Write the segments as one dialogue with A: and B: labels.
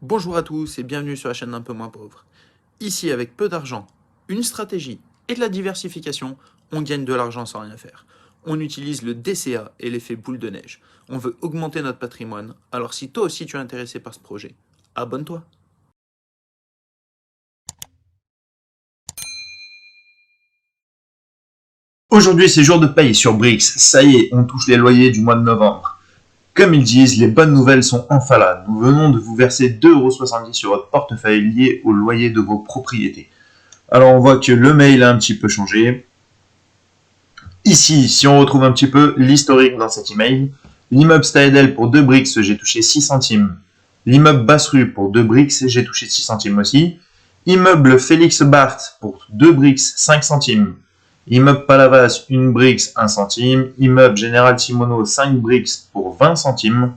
A: Bonjour à tous et bienvenue sur la chaîne d'un peu moins pauvre. Ici, avec peu d'argent, une stratégie et de la diversification, on gagne de l'argent sans rien faire. On utilise le DCA et l'effet boule de neige. On veut augmenter notre patrimoine, alors si toi aussi tu es intéressé par ce projet, abonne-toi.
B: Aujourd'hui, c'est jour de paye sur Brix. Ça y est, on touche les loyers du mois de novembre. Comme ils disent, les bonnes nouvelles sont enfin là. Nous venons de vous verser 2,70 € sur votre portefeuille lié au loyer de vos propriétés. Alors, on voit que le mail a un petit peu changé. Ici, si on retrouve un petit peu l'historique dans cet email, l'immeuble Staedel pour 2 Brix, j'ai touché 6 centimes. L'immeuble Basse-Rue pour 2 Brix, j'ai touché 6 centimes aussi. Immeuble Félix Barthes pour 2 Brix, 5 centimes. Immeuble Palavas, 1 Brix, 1 centime. Immeuble Général Simoneau, 5 Brix pour 20 centimes.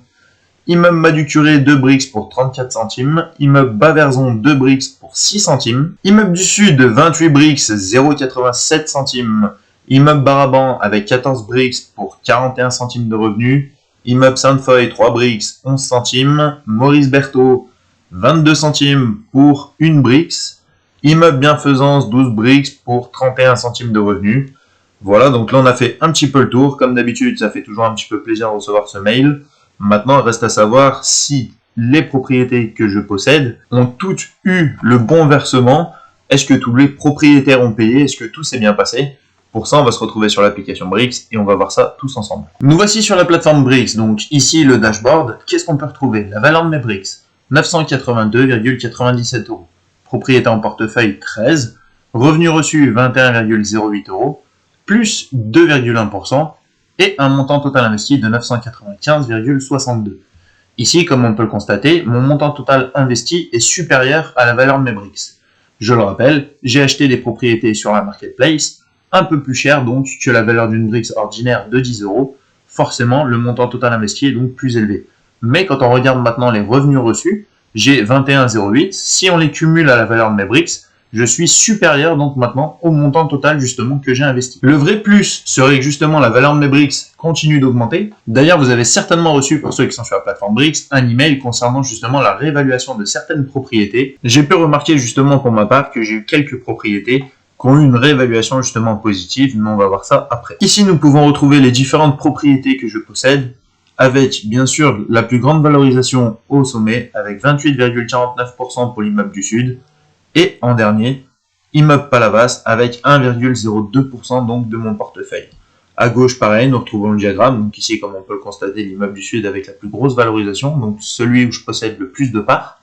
B: Immeuble Maducuré, 2 Brix pour 34 centimes. Immeuble Baverzon, 2 Brix pour 6 centimes. Immeuble du Sud, 28 Brix, 0,87 centimes. Immeuble Baraban avec 14 Brix pour 41 centimes de revenus. Immeuble Sainte-Foy, 3 Brix, 11 centimes. Maurice Berthaud, 22 centimes pour 1 Brix. Immeuble Bienfaisance, 12 Brix pour 31 centimes de revenus. Voilà, donc là on a fait un petit peu le tour. Comme d'habitude, ça fait toujours un petit peu plaisir de recevoir ce mail. Maintenant, il reste à savoir si les propriétés que je possède ont toutes eu le bon versement. Est-ce que tous les propriétaires ont payé? Est-ce que tout s'est bien passé? Pour ça, on va se retrouver sur l'application Brix et on va voir ça tous ensemble. Nous voici sur la plateforme Brix. Donc ici, le dashboard. Qu'est-ce qu'on peut retrouver? La valeur de mes Brix, 982,97 €. Propriété en portefeuille, 13. Revenu reçu, 21,08 €, plus 2,1%, et un montant total investi de 995,62 €. Ici, comme on peut le constater, mon montant total investi est supérieur à la valeur de mes Brix. Je le rappelle, j'ai acheté des propriétés sur la marketplace, un peu plus cher donc que la valeur d'une Brix ordinaire de 10 €. Forcément, le montant total investi est donc plus élevé. Mais quand on regarde maintenant les revenus reçus, j'ai 21,08. Si on les cumule à la valeur de mes Brix, je suis supérieur donc maintenant au montant total justement que j'ai investi. Le vrai plus serait que justement la valeur de mes Brix continue d'augmenter. D'ailleurs, vous avez certainement reçu, pour ceux qui sont sur la plateforme Brix, un email concernant justement la réévaluation de certaines propriétés. J'ai pu remarquer justement pour ma part que j'ai eu quelques propriétés qui ont eu une réévaluation justement positive, mais on va voir ça après. Ici, nous pouvons retrouver les différentes propriétés que je possède, avec bien sûr la plus grande valorisation au sommet, avec 28,49% pour l'immeuble du Sud, et en dernier, immeuble Palavas, avec 1,02% donc de mon portefeuille. À gauche, pareil, nous retrouvons le diagramme, donc ici, comme on peut le constater, l'immeuble du Sud avec la plus grosse valorisation, donc celui où je possède le plus de parts.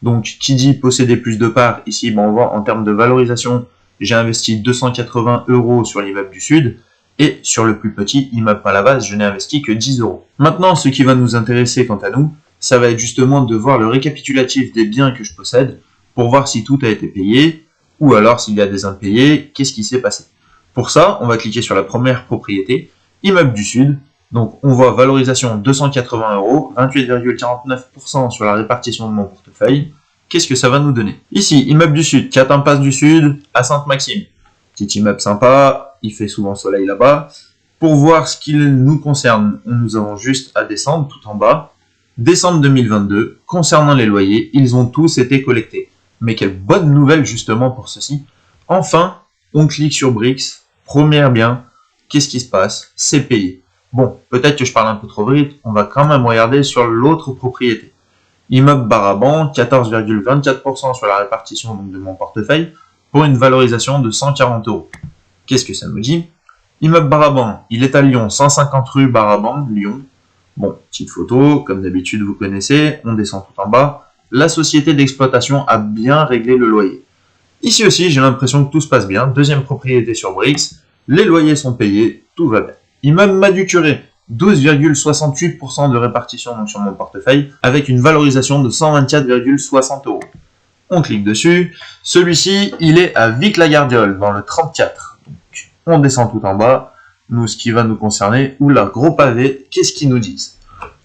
B: Donc, qui dit posséder plus de parts, ici, on voit en termes de valorisation, j'ai investi 280 € sur l'immeuble du Sud, et sur le plus petit, immeuble Palavas, je n'ai investi que 10 €. Maintenant, ce qui va nous intéresser quant à nous, ça va être justement de voir le récapitulatif des biens que je possède, pour voir si tout a été payé, ou alors s'il y a des impayés, qu'est-ce qui s'est passé. Pour ça, on va cliquer sur la première propriété, immeuble du Sud. Donc on voit valorisation 280 €, 28,49% sur la répartition de mon portefeuille. Qu'est-ce que ça va nous donner? Ici, immeuble du Sud, 4 impasse du Sud, à Sainte-Maxime. Petit immeuble sympa, il fait souvent soleil là-bas. Pour voir ce qu'il nous concerne, nous avons juste à descendre tout en bas. Décembre 2022, concernant les loyers, ils ont tous été collectés. Mais quelle bonne nouvelle justement pour ceci. Enfin, on clique sur Brix, premier bien, qu'est-ce qui se passe? C'est payé. Bon, peut-être que je parle un peu trop vite, on va quand même regarder sur l'autre propriété. Immeuble Baraban, 14,24% sur la répartition donc, de mon portefeuille, pour une valorisation de 140 €. Qu'est-ce que ça me dit? Immeuble Baraban, il est à Lyon, 150 rue Baraban, Lyon. Bon, petite photo, comme d'habitude vous connaissez, on descend tout en bas. La société d'exploitation a bien réglé le loyer. Ici aussi, j'ai l'impression que tout se passe bien. Deuxième propriété sur Brix, les loyers sont payés, tout va bien. Immeuble Maducuré, 12,68% de répartition donc, sur mon portefeuille, avec une valorisation de 124,60 €. On clique dessus. Celui-ci, il est à Vic-la-Gardiole, dans le 34. Donc, on descend tout en bas. Nous, ce qui va nous concerner, oula, gros pavé, qu'est-ce qu'ils nous disent?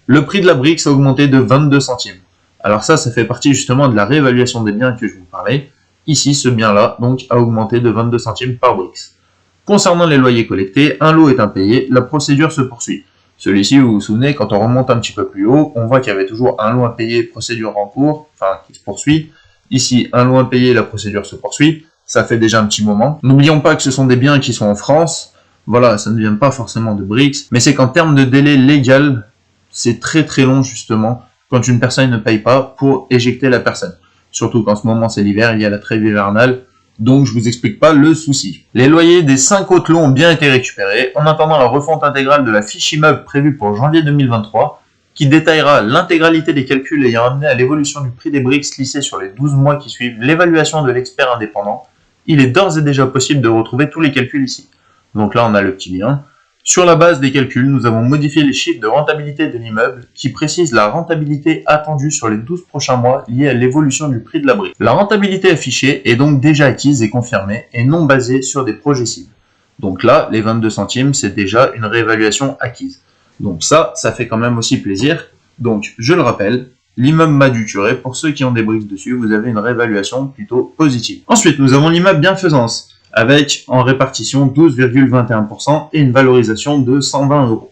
B: Le prix de la Brix a augmenté de 22 centimes. Alors ça fait partie justement de la réévaluation des biens que je vous parlais. Ici, ce bien-là, donc, a augmenté de 22 centimes par Brix. Concernant les loyers collectés, un lot est impayé, la procédure se poursuit. Celui-ci, vous vous souvenez, quand on remonte un petit peu plus haut, on voit qu'il y avait toujours un lot impayé, procédure en cours, enfin qui se poursuit. Ici, un lot impayé, la procédure se poursuit. Ça fait déjà un petit moment. N'oublions pas que ce sont des biens qui sont en France. Voilà, ça ne vient pas forcément de BRICS. Mais c'est qu'en termes de délai légal, c'est très très long justement quand une personne ne paye pas pour éjecter la personne. Surtout qu'en ce moment c'est l'hiver, il y a la trêve hivernale. Donc je vous explique pas le souci. Les loyers des 5 autres lots ont bien été récupérés en attendant la refonte intégrale de la fiche immeuble prévue pour janvier 2023 qui détaillera l'intégralité des calculs ayant amené à l'évolution du prix des BRICS lissés sur les 12 mois qui suivent l'évaluation de l'expert indépendant. Il est d'ores et déjà possible de retrouver tous les calculs ici. Donc là on a le petit lien. Sur la base des calculs, nous avons modifié les chiffres de rentabilité de l'immeuble qui précisent la rentabilité attendue sur les 12 prochains mois liée à l'évolution du prix de la brique. La rentabilité affichée est donc déjà acquise et confirmée et non basée sur des projectibles. Donc là, les 22 centimes, c'est déjà une réévaluation acquise. Donc ça fait quand même aussi plaisir. Donc, je le rappelle, l'immeuble m'a duturé, pour ceux qui ont des briques dessus, vous avez une réévaluation plutôt positive. Ensuite, nous avons l'immeuble bienfaisance, avec en répartition 12,21% et une valorisation de 120 €.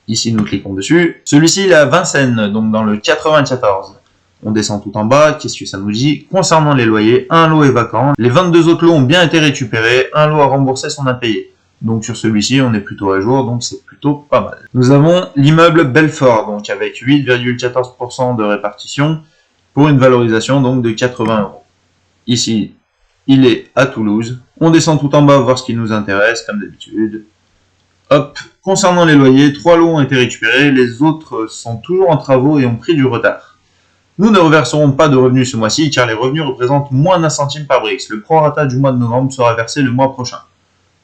B: Ici, nous cliquons dessus. Celui-ci, il est à Vincennes, donc dans le 94. On descend tout en bas. Qu'est-ce que ça nous dit? Concernant les loyers, un lot est vacant. Les 22 autres lots ont bien été récupérés. Un lot a remboursé son impayé. Donc sur celui-ci, on est plutôt à jour, donc c'est plutôt pas mal. Nous avons l'immeuble Belfort, donc avec 8,14% de répartition, pour une valorisation donc de 80 €. Ici, il est à Toulouse. On descend tout en bas voir ce qui nous intéresse, comme d'habitude. Hop. Concernant les loyers, 3 lots ont été récupérés, les autres sont toujours en travaux et ont pris du retard. Nous ne reverserons pas de revenus ce mois-ci, car les revenus représentent moins d'1 centime par BRICS. Le prorata du mois de novembre sera versé le mois prochain.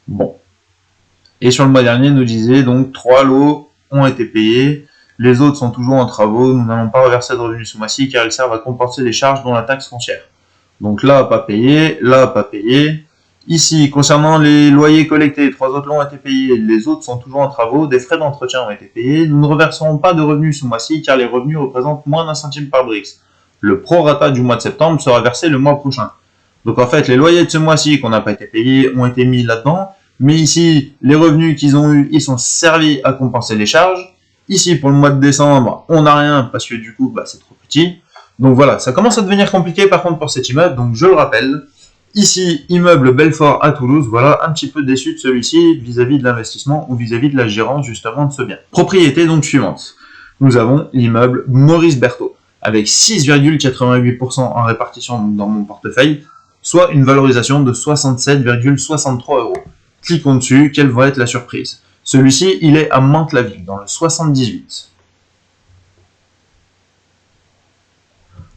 B: Bon. Et sur le mois dernier, nous disait donc 3 lots ont été payés, les autres sont toujours en travaux, nous n'allons pas reverser de revenus ce mois-ci, car ils servent à compenser les charges dont la taxe foncière. Donc là, pas payé, là, pas payé. Ici, concernant les loyers collectés, 3 autres lots ont été payés, les autres sont toujours en travaux, des frais d'entretien ont été payés. Nous ne reverserons pas de revenus ce mois-ci, car les revenus représentent moins d'1 centime par BRICS. Le prorata du mois de septembre sera versé le mois prochain. Donc en fait, les loyers de ce mois-ci qu'on n'a pas été payés ont été mis là-dedans, mais ici, les revenus qu'ils ont eus, ils sont servis à compenser les charges. Ici, pour le mois de décembre, on n'a rien, parce que du coup, c'est trop petit. Donc voilà, ça commence à devenir compliqué par contre pour cet immeuble, donc je le rappelle. Ici, immeuble Belfort à Toulouse, voilà, un petit peu déçu de celui-ci vis-à-vis de l'investissement ou vis-à-vis de la gérance justement de ce bien. Propriété donc suivante. Nous avons l'immeuble Maurice Berthaud, avec 6,88% en répartition dans mon portefeuille, soit une valorisation de 67,63 €. Cliquons dessus, quelle va être la surprise? Celui-ci, il est à Mantes-la-Ville, dans le 78.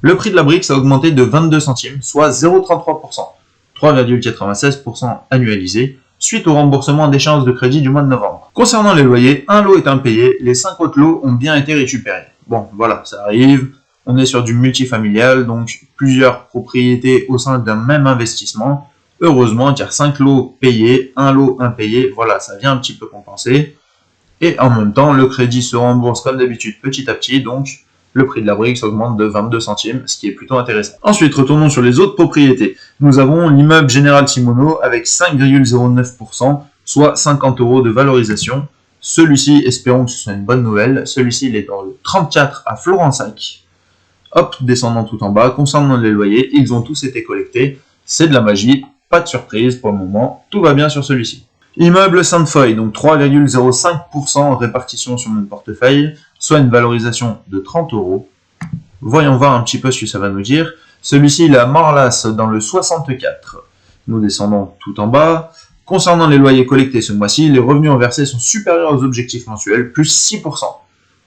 B: Le prix de la brique a augmenté de 22 centimes, soit 0,33%, 3,96% annualisé, suite au remboursement d'échéance de crédit du mois de novembre. Concernant les loyers, un lot est impayé, les 5 autres lots ont bien été récupérés. Bon, voilà, ça arrive, on est sur du multifamilial, donc plusieurs propriétés au sein d'un même investissement. Heureusement, car 5 lots payés, un lot impayé, voilà, ça vient un petit peu compenser. Et en même temps, le crédit se rembourse comme d'habitude petit à petit, donc le prix de la brique augmente de 22 centimes, ce qui est plutôt intéressant. Ensuite, retournons sur les autres propriétés. Nous avons l'immeuble Général Simoneau avec 5,09%, soit 50 € de valorisation. Celui-ci, espérons que ce soit une bonne nouvelle, celui-ci il est dans le 34 à Florensac. Hop, descendant tout en bas, concernant les loyers, ils ont tous été collectés. C'est de la magie, pas de surprise pour le moment, tout va bien sur celui-ci. Immeuble Sainte-Foy, donc 3,05% en répartition sur mon portefeuille, soit une valorisation de 30 €. Voyons voir un petit peu ce que ça va nous dire. Celui-ci, il est à Morlas, dans le 64. Nous descendons tout en bas. Concernant les loyers collectés ce mois-ci, les revenus reversés sont supérieurs aux objectifs mensuels, plus 6%.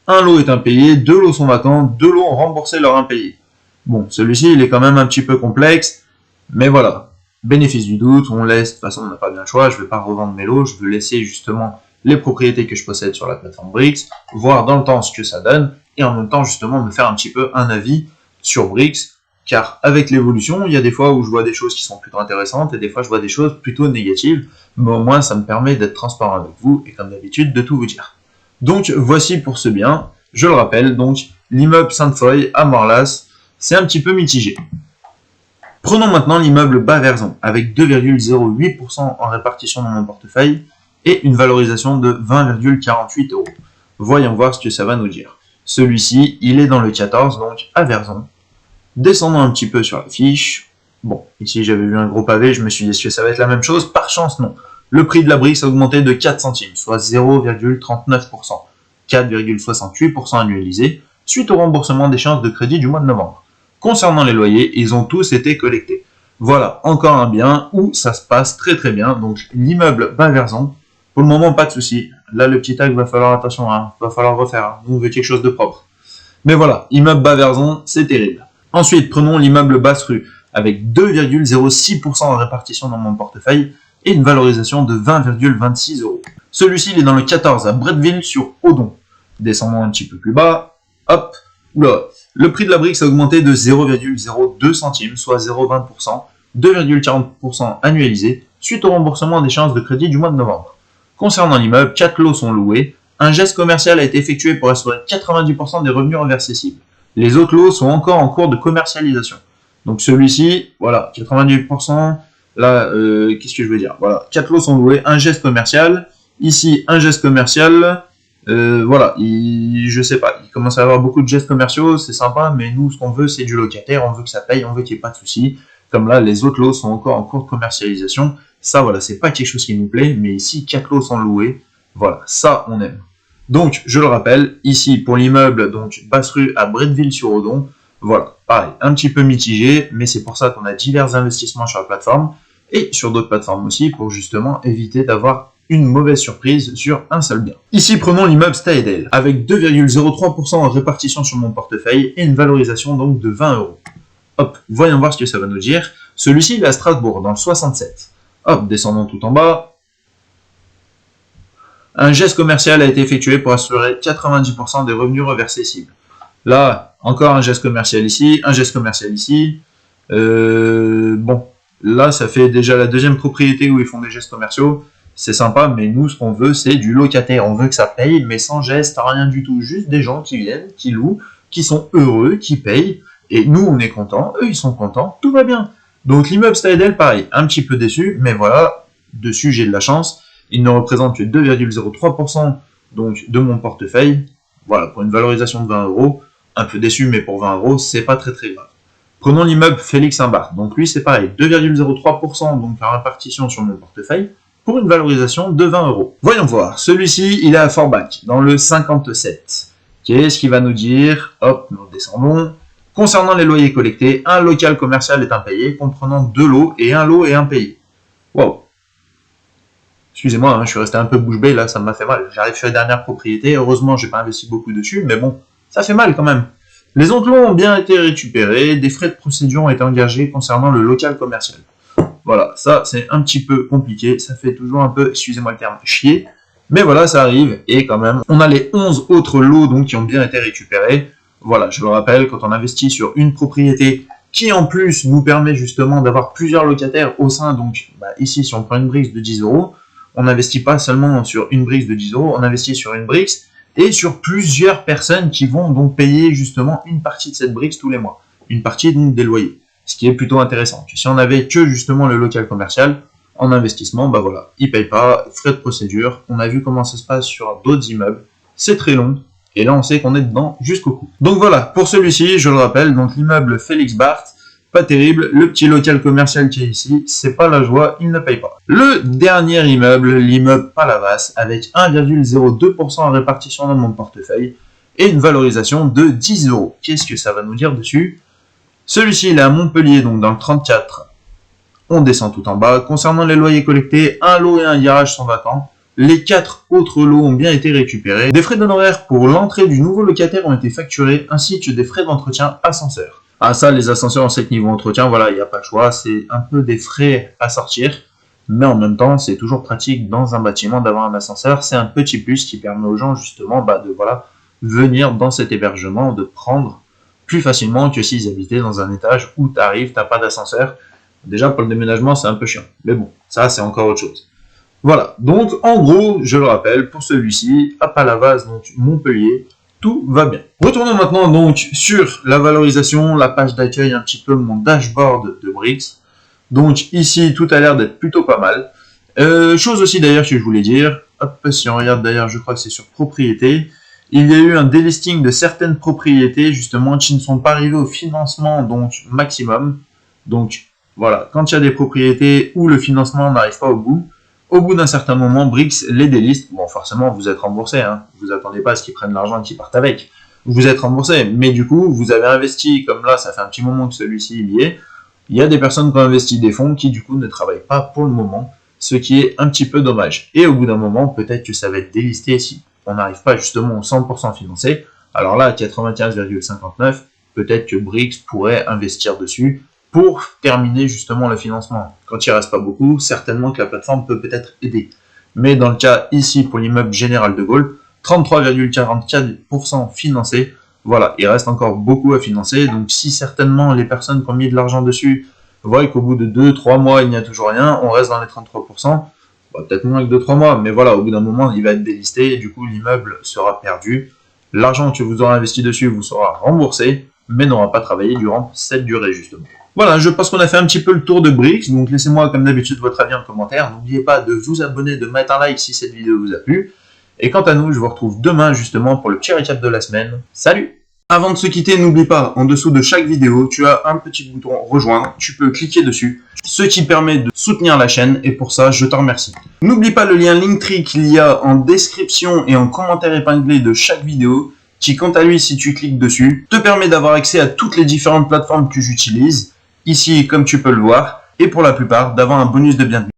B: Un lot est impayé, 2 lots sont vacants, 2 lots ont remboursé leur impayé. Bon, celui-ci, il est quand même un petit peu complexe, mais voilà. Bénéfice du doute, on laisse, de toute façon on n'a pas bien le choix, je ne vais pas revendre mes lots, je veux laisser justement les propriétés que je possède sur la plateforme BRICS, voir dans le temps ce que ça donne, et en même temps justement me faire un petit peu un avis sur BRICS, car avec l'évolution, il y a des fois où je vois des choses qui sont plutôt intéressantes, et des fois je vois des choses plutôt négatives, mais au moins ça me permet d'être transparent avec vous, et comme d'habitude de tout vous dire. Donc voici pour ce bien, je le rappelle, donc l'immeuble Sainte-Foy à Morlas, c'est un petit peu mitigé. Prenons maintenant l'immeuble Bas-Verzon, avec 2,08% en répartition dans mon portefeuille et une valorisation de 20,48 €. Voyons voir ce que ça va nous dire. Celui-ci, il est dans le 14, donc à Verzon. Descendons un petit peu sur la fiche. Bon, ici j'avais vu un gros pavé, je me suis dit est-ce que ça va être la même chose? Par chance, non. Le prix de la Brix a augmenté de 4 centimes, soit 0,39%, 4,68% annualisé, suite au remboursement d'échéances de crédit du mois de novembre. Concernant les loyers, ils ont tous été collectés. Voilà, encore un bien où ça se passe très très bien. Donc l'immeuble Baverzon, pour le moment pas de souci. Là le petit tag va falloir attention, va falloir refaire. Nous on veut quelque chose de propre. Mais voilà, immeuble Baverzon, c'est terrible. Ensuite, prenons l'immeuble Basse-Rue, avec 2,06% de répartition dans mon portefeuille et une valorisation de 20,26 euros. Celui-ci, il est dans le 14 à Bretteville-sur-Odon. Descendons un petit peu plus bas, hop, là. Le prix de la Brix a augmenté de 0,02 centimes, soit 0,20%, 2,40% annualisé, suite au remboursement d'échéances de crédit du mois de novembre. Concernant l'immeuble, 4 lots sont loués. Un geste commercial a été effectué pour assurer 90% des revenus reversés cibles. Les autres lots sont encore en cours de commercialisation. Donc celui-ci, voilà, 98%. Là, qu'est-ce que je veux dire? Voilà, 4 lots sont loués, un geste commercial. Ici, un geste commercial. Voilà, je sais pas, il commence à avoir beaucoup de gestes commerciaux, c'est sympa, mais nous, ce qu'on veut, c'est du locataire, on veut que ça paye, on veut qu'il n'y ait pas de soucis. Comme là, les autres lots sont encore en cours de commercialisation. Ça, voilà, c'est pas quelque chose qui nous plaît, mais ici, 4 lots sont loués. Voilà, ça, on aime. Donc, je le rappelle, ici, pour l'immeuble, donc, Basse-Rue à Bretteville-sur-Odon, voilà, pareil, un petit peu mitigé, mais c'est pour ça qu'on a divers investissements sur la plateforme, et sur d'autres plateformes aussi, pour justement éviter d'avoir une mauvaise surprise sur un seul bien. Ici, prenons l'immeuble Staedel, avec 2,03% en répartition sur mon portefeuille et une valorisation donc de 20 euros. Hop, voyons voir ce que ça va nous dire. Celui-ci, il est à Strasbourg, dans le 67. Hop, descendons tout en bas. Un geste commercial a été effectué pour assurer 90% des revenus reversés cibles. Là, encore un geste commercial ici, un geste commercial ici. Bon, là, ça fait déjà la deuxième propriété où ils font des gestes commerciaux. C'est sympa, mais nous, ce qu'on veut, c'est du locataire. On veut que ça paye, mais sans geste, rien du tout. Juste des gens qui viennent, qui louent, qui sont heureux, qui payent. Et nous, on est contents, eux, ils sont contents, tout va bien. Donc l'immeuble Staedel, pareil, un petit peu déçu, mais voilà, dessus, j'ai de la chance. Il ne représente que 2,03% donc, de mon portefeuille. Voilà, pour une valorisation de 20 euros. Un peu déçu, mais pour 20 euros, c'est pas très très grave. Prenons l'immeuble Félix Imbart. Donc lui, c'est pareil, 2,03% donc la répartition sur mon portefeuille, pour une valorisation de 20 euros. Voyons voir. Celui-ci, il est à Forbach, dans le 57. Qu'est-ce qu'il va nous dire? Hop, nous descendons. Concernant les loyers collectés, un local commercial est impayé, comprenant 2 lots et un lot est impayé. Wow. Excusez-moi, je suis resté un peu bouche bée, là, ça m'a fait mal. J'arrive sur la dernière propriété, heureusement, j'ai pas investi beaucoup dessus, mais bon, ça fait mal quand même. Les autres lots ont bien été récupérés, des frais de procédure ont été engagés concernant le local commercial. Voilà, ça c'est un petit peu compliqué, ça fait toujours un peu, excusez-moi le terme, chier. Mais voilà, ça arrive, et quand même, on a les 11 autres lots donc, qui ont bien été récupérés. Voilà, je le rappelle, quand on investit sur une propriété qui en plus nous permet justement d'avoir plusieurs locataires au sein, donc ici si on prend une Brix de 10 euros, on n'investit pas seulement sur une Brix de 10 euros, on investit sur une Brix et sur plusieurs personnes qui vont donc payer justement une partie de cette Brix tous les mois, une partie donc des loyers. Ce qui est plutôt intéressant. Si on avait que justement le local commercial, en investissement, voilà, il ne paye pas, frais de procédure, on a vu comment ça se passe sur d'autres immeubles, c'est très long, et là on sait qu'on est dedans jusqu'au cou. Donc voilà, pour celui-ci, je le rappelle, donc l'immeuble Félix Bart, pas terrible, le petit local commercial qui est ici, c'est pas la joie, il ne paye pas. Le dernier immeuble, l'immeuble Palavas, avec 1,02% en répartition dans mon portefeuille, et une valorisation de 10 euros. Qu'est-ce que ça va nous dire dessus? Celui-ci, il est à Montpellier, donc dans le 34. On descend tout en bas. Concernant les loyers collectés, un lot et un garage sont vacants. Les 4 autres lots ont bien été récupérés. Des frais d'honoraires pour l'entrée du nouveau locataire ont été facturés, ainsi que des frais d'entretien ascenseur. Ah ça, les ascenseurs en 7 niveaux entretien, voilà, il n'y a pas le choix. C'est un peu des frais à sortir. Mais en même temps, c'est toujours pratique dans un bâtiment d'avoir un ascenseur. C'est un petit plus qui permet aux gens justement de venir dans cet hébergement, de prendre plus facilement que s'ils habitaient dans un étage où tu arrives, tu n'as pas d'ascenseur. Déjà, pour le déménagement, c'est un peu chiant. Mais bon, ça, c'est encore autre chose. Voilà. Donc, en gros, je le rappelle, pour celui-ci, à Palavas, donc Montpellier, tout va bien. Retournons maintenant donc sur la valorisation, la page d'accueil, un petit peu mon dashboard de Brix. Donc, ici, tout a l'air d'être plutôt pas mal. Chose aussi, d'ailleurs, que je voulais dire. Hop, si on regarde, d'ailleurs, je crois que c'est sur propriété. il y a eu un délisting de certaines propriétés justement qui ne sont pas arrivées au financement donc maximum. Donc voilà, quand il y a des propriétés où le financement n'arrive pas au bout d'un certain moment, Brix les déliste. Bon, forcément, vous êtes remboursé, hein. Vous attendez pas à ce qu'ils prennent l'argent et qu'ils partent avec. Vous êtes remboursé, mais du coup, vous avez investi, comme là, ça fait un petit moment que celui-ci y est. Il y a des personnes qui ont investi des fonds qui, du coup, ne travaillent pas pour le moment, ce qui est un petit peu dommage. Et au bout d'un moment, peut-être que ça va être délisté si on n'arrive pas justement au 100% financé. Alors là, à 95,59, peut-être que Brix pourrait investir dessus pour terminer justement le financement. Quand il ne reste pas beaucoup, certainement que la plateforme peut peut-être aider. Mais dans le cas ici, pour l'immeuble Général de Gaulle, 33,44% financé. Voilà, il reste encore beaucoup à financer. Donc si certainement les personnes qui ont mis de l'argent dessus voient qu'au bout de 2-3 mois, il n'y a toujours rien, on reste dans les 33%. Peut-être moins que 2-3 mois, mais voilà, au bout d'un moment, il va être délisté et du coup, l'immeuble sera perdu. L'argent que vous aurez investi dessus vous sera remboursé, mais n'aura pas travaillé durant cette durée, justement. Voilà, je pense qu'on a fait un petit peu le tour de Brix, donc laissez-moi comme d'habitude votre avis en commentaire. N'oubliez pas de vous abonner, de mettre un like si cette vidéo vous a plu. Et quant à nous, je vous retrouve demain justement pour le petit récap de la semaine. Salut! Avant de se quitter, n'oublie pas, en dessous de chaque vidéo, tu as un petit bouton rejoindre, tu peux cliquer dessus, ce qui permet de soutenir la chaîne, et pour ça, je te remercie. N'oublie pas le lien Linktree qu'il y a en description et en commentaire épinglé de chaque vidéo, qui quant à lui, si tu cliques dessus, te permet d'avoir accès à toutes les différentes plateformes que j'utilise, ici comme tu peux le voir, et pour la plupart, d'avoir un bonus de bienvenue.